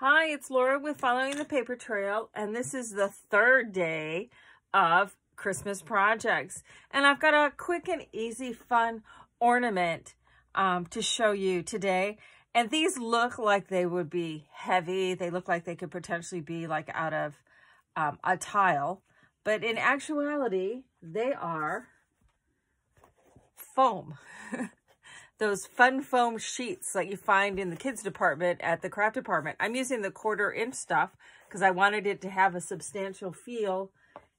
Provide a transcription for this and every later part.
Hi, it's Laura with Following the Paper Trail, and this is the third day of Christmas projects. And I've got a quick and easy, fun ornament to show you today. And these look like they would be heavy. They look like they could potentially be like out of a tile. But in actuality, they are foam. Those fun foam sheets that you find in the kids department at the craft department. I'm using the 1/4 inch stuff because I wanted it to have a substantial feel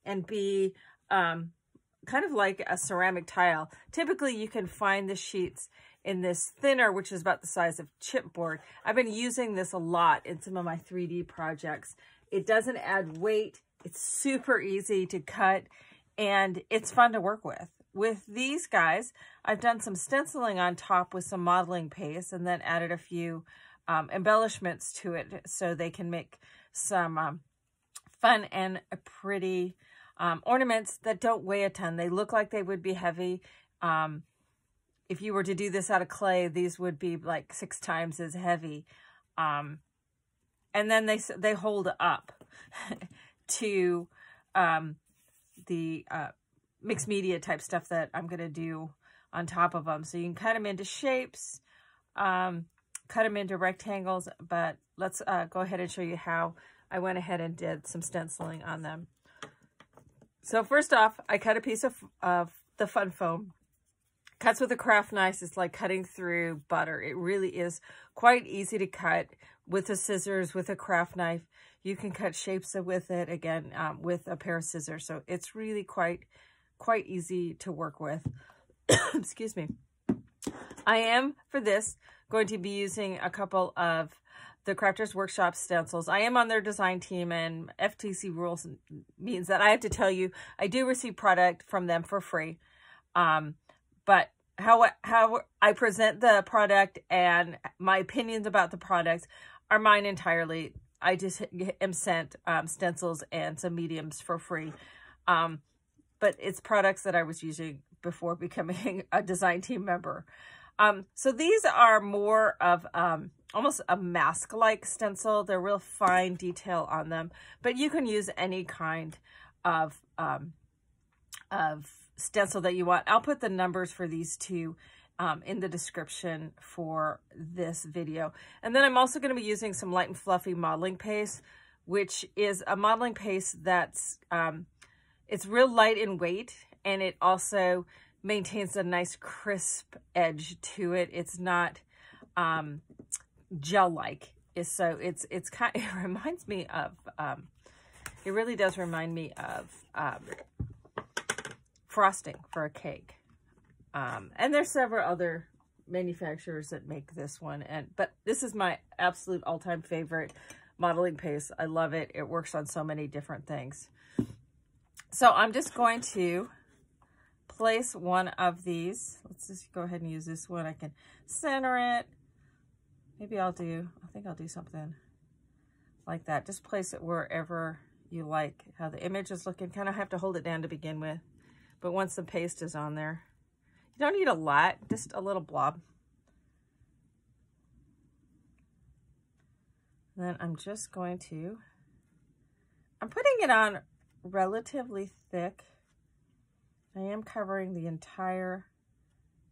and be kind of like a ceramic tile. Typically, you can find the sheets in this thinner, which is about the size of chipboard. I've been using this a lot in some of my 3D projects. It doesn't add weight. It's super easy to cut, and it's fun to work with. With these guys, I've done some stenciling on top with some modeling paste and then added a few embellishments to it so they can make some fun and pretty ornaments that don't weigh a ton. They look like they would be heavy. If you were to do this out of clay, these would be like 6 times as heavy. And then they hold up to the mixed media type stuff that I'm going to do on top of them. So you can cut them into shapes, cut them into rectangles, but let's go ahead and show you how I went ahead and did some stenciling on them. So first off, I cut a piece of the fun foam. Cuts with a craft knife is like cutting through butter. It really is quite easy to cut with the scissors, with a craft knife. You can cut shapes with it, again, with a pair of scissors. So it's really quite easy to work with. Excuse me. I am, for this, going to be using a couple of the Crafters Workshop stencils. I am on their design team, and FTC rules means that I have to tell you, I do receive product from them for free. But how I present the product and my opinions about the products are mine entirely. I just am sent stencils and some mediums for free. But it's products that I was using before becoming a design team member. So these are more of almost a mask-like stencil. They're real fine detail on them, but you can use any kind of stencil that you want. I'll put the numbers for these two in the description for this video. And then I'm also going to be using some light and fluffy modeling paste, which is a modeling paste that's it's real light in weight, and it also maintains a nice crisp edge to it. It's not gel-like. So it's kind. It reminds me of. It really does remind me of frosting for a cake. And there's several other manufacturers that make this one, but this is my absolute all-time favorite modeling paste. I love it. It works on so many different things. So I'm just going to place one of these. Let's just go ahead and use this one. I can center it. Maybe I think I'll do something like that. Just place it wherever you like how the image is looking. Kind of have to hold it down to begin with. But once the paste is on there, you don't need a lot, just a little blob. Then I'm just going to, I'm putting it on relatively thick. I am covering the entire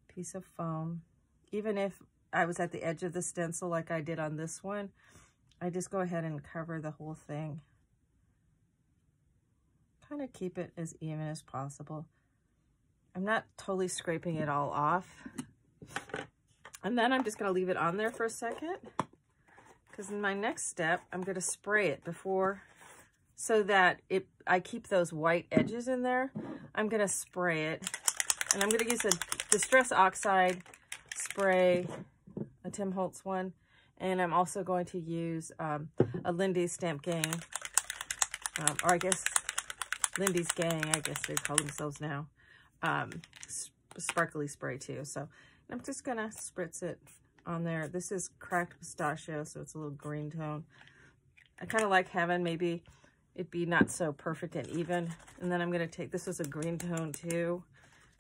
piece of foam. Even if I was at the edge of the stencil like I did on this one, I just go ahead and cover the whole thing. Kind of keep it as even as possible. I'm not totally scraping it all off. And then I'm just going to leave it on there for a second, because in my next step, I'm going to spray it before, so that I keep those white edges in there. I'm going to spray it, and I'm going to use a Distress Oxide spray, a Tim Holtz one, and I'm also going to use a Lindy's Stamp Gang, or I guess Lindy's Gang, I guess they call themselves now. Sparkly spray too. So I'm just gonna spritz it on there. This is cracked pistachio, so it's a little green tone. I kind of like having maybe it be not so perfect and even. And then I'm gonna take, this is a green tone too.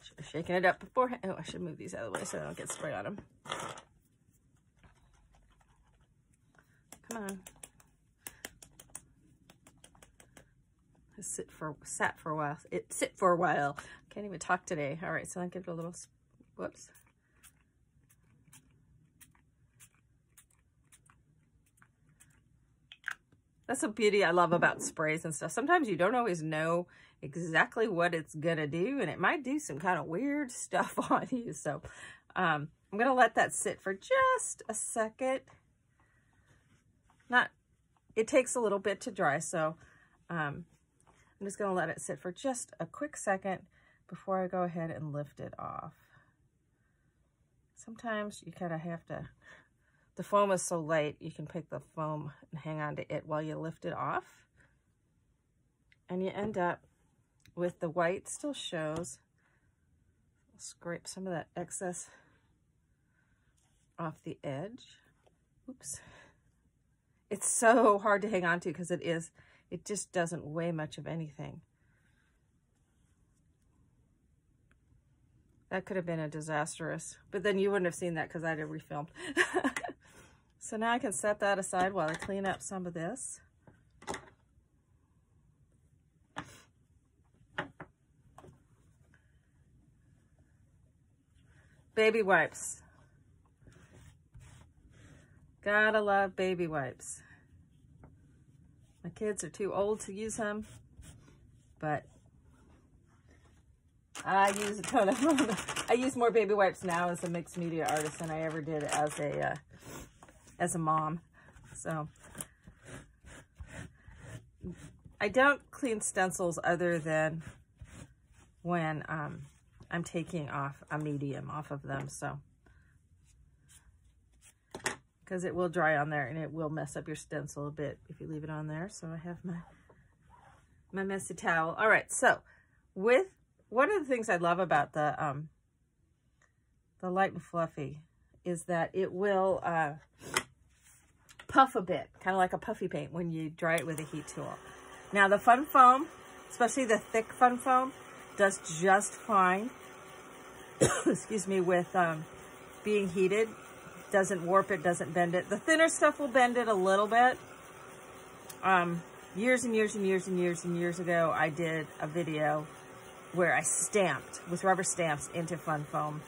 Should have shaken it up beforehand. Oh, I should move these out of the way so I don't get spray on them. Come on. sat for a while. Sit for a while. Can't even talk today. All right, so I'll give it a little, whoops. That's the beauty I love about sprays and stuff. Sometimes you don't always know exactly what it's gonna do, and it might do some kind of weird stuff on you. So I'm gonna let that sit for just a second. It takes a little bit to dry, so I'm just gonna let it sit for just a quick second before I go ahead and lift it off. Sometimes you kind of have to, the foam is so light, you can pick the foam and hang on to it while you lift it off. And you end up with the white still shows. I'll scrape some of that excess off the edge. Oops. It's so hard to hang on to because it just doesn't weigh much of anything. That could have been a disastrous, but then you wouldn't have seen that because I'd have refilmed. So now I can set that aside while I clean up some of this. Baby wipes. Gotta love baby wipes. My kids are too old to use them, but I use a ton of them. I use more baby wipes now as a mixed media artist than I ever did as a mom. So I don't clean stencils other than when I'm taking off a medium off of them. So because it will dry on there and it will mess up your stencil a bit if you leave it on there. So I have my messy towel. All right, so with one of the things I love about the Light and Fluffy is that it will puff a bit, kind of like a puffy paint when you dry it with a heat tool. Now the fun foam, especially the thick fun foam, does just fine, excuse me, with being heated. Doesn't warp it, doesn't bend it. The thinner stuff will bend it a little bit. Years and years and years and years and years ago, I did a video where I stamped with rubber stamps into fun foam.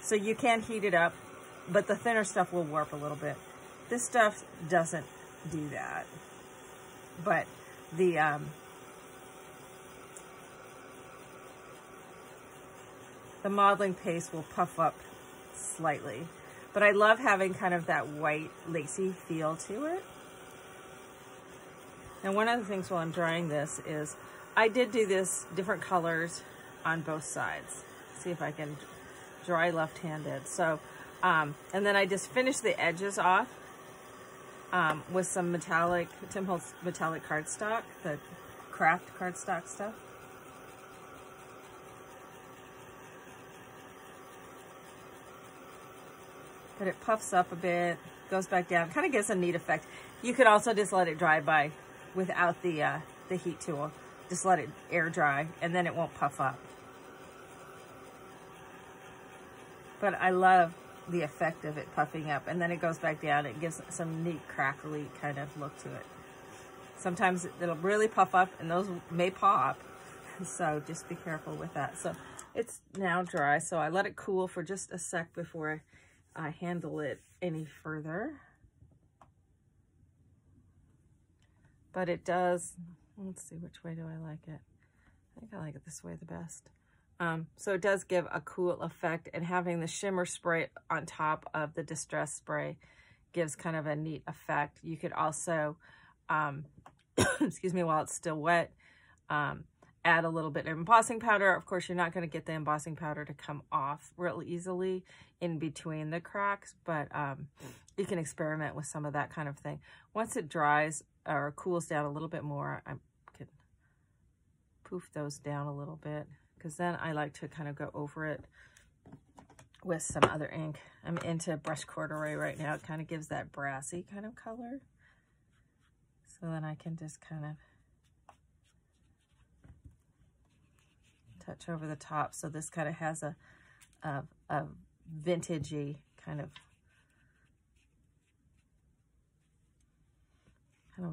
So you can heat it up, but the thinner stuff will warp a little bit. This stuff doesn't do that. But the modeling paste will puff up slightly. But I love having kind of that white, lacy feel to it. And one of the things while I'm drying this is, I did do this different colors on both sides. See if I can dry left-handed. So, and then I just finished the edges off with some metallic, Tim Holtz metallic cardstock, the craft cardstock stuff. But it puffs up a bit, goes back down, kind of gives a neat effect. You could also just let it dry by without the heat tool. Just let it air dry, and then it won't puff up. But I love the effect of it puffing up, and then it goes back down. It gives some neat crackly kind of look to it. Sometimes it'll really puff up, and those may pop, so just be careful with that. So it's now dry, so I let it cool for just a sec before I handle it any further. But it does, let's see, which way do I like it? I think I like it this way the best. So it does give a cool effect, and having the shimmer spray on top of the distress spray gives kind of a neat effect. You could also, excuse me, while it's still wet, add a little bit of embossing powder. Of course, you're not going to get the embossing powder to come off real easily in between the cracks, but you can experiment with some of that kind of thing. Once it dries or cools down a little bit more, I can poof those down a little bit, because then I like to kind of go over it with some other ink. I'm into brush corduroy right now. It kind of gives that brassy kind of color. So then I can just kind of touch over the top. So this kind of has a vintagey kind of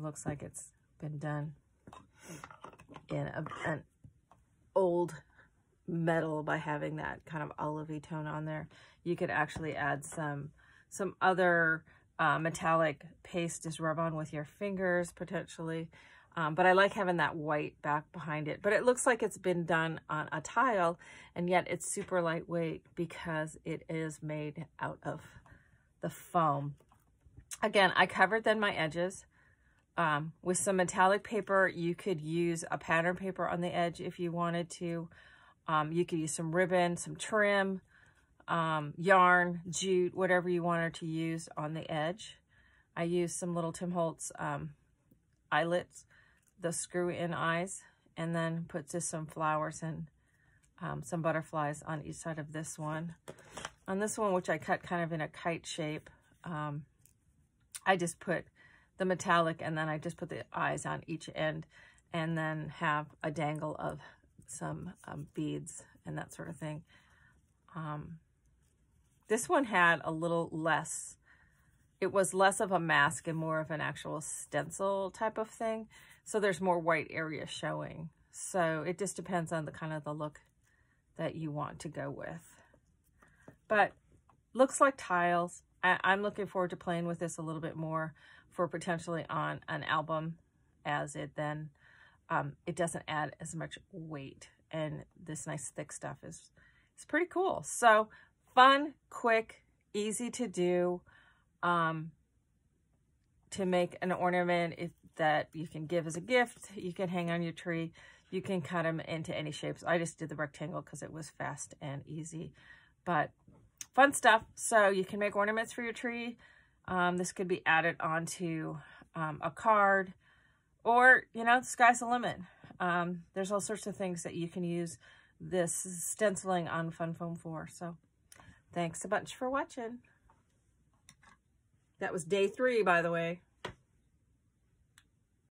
looks like it's been done. in an old metal by having that kind of olivey tone on there. You could actually add some other metallic paste, just rub on with your fingers potentially. But I like having that white back behind it. But it looks like it's been done on a tile, and yet it's super lightweight because it is made out of the foam. Again, I covered then my edges with some metallic paper. You could use a pattern paper on the edge if you wanted to. You could use some ribbon, some trim, yarn, jute, whatever you wanted to use on the edge. I used some little Tim Holtz eyelets, the screw-in eyes, and then put just some flowers and some butterflies on each side of this one. On this one, which I cut kind of in a kite shape, I just put the metallic, and then I just put the eyes on each end, and then have a dangle of some beads and that sort of thing. This one had a little less, it was less of a mask and more of an actual stencil type of thing. So there's more white area showing. So it just depends on the kind of the look that you want to go with. But looks like tiles. I'm looking forward to playing with this a little bit more for potentially on an album, as it then, it doesn't add as much weight. And this nice thick stuff is pretty cool. So fun, quick, easy to do, to make an ornament that you can give as a gift. You can hang on your tree. You can cut them into any shapes. I just did the rectangle because it was fast and easy, but fun stuff. So you can make ornaments for your tree. This could be added onto a card, or, you know, the sky's the limit. There's all sorts of things that you can use this stenciling on Fun Foam for. So thanks a bunch for watching. That was day 3, by the way.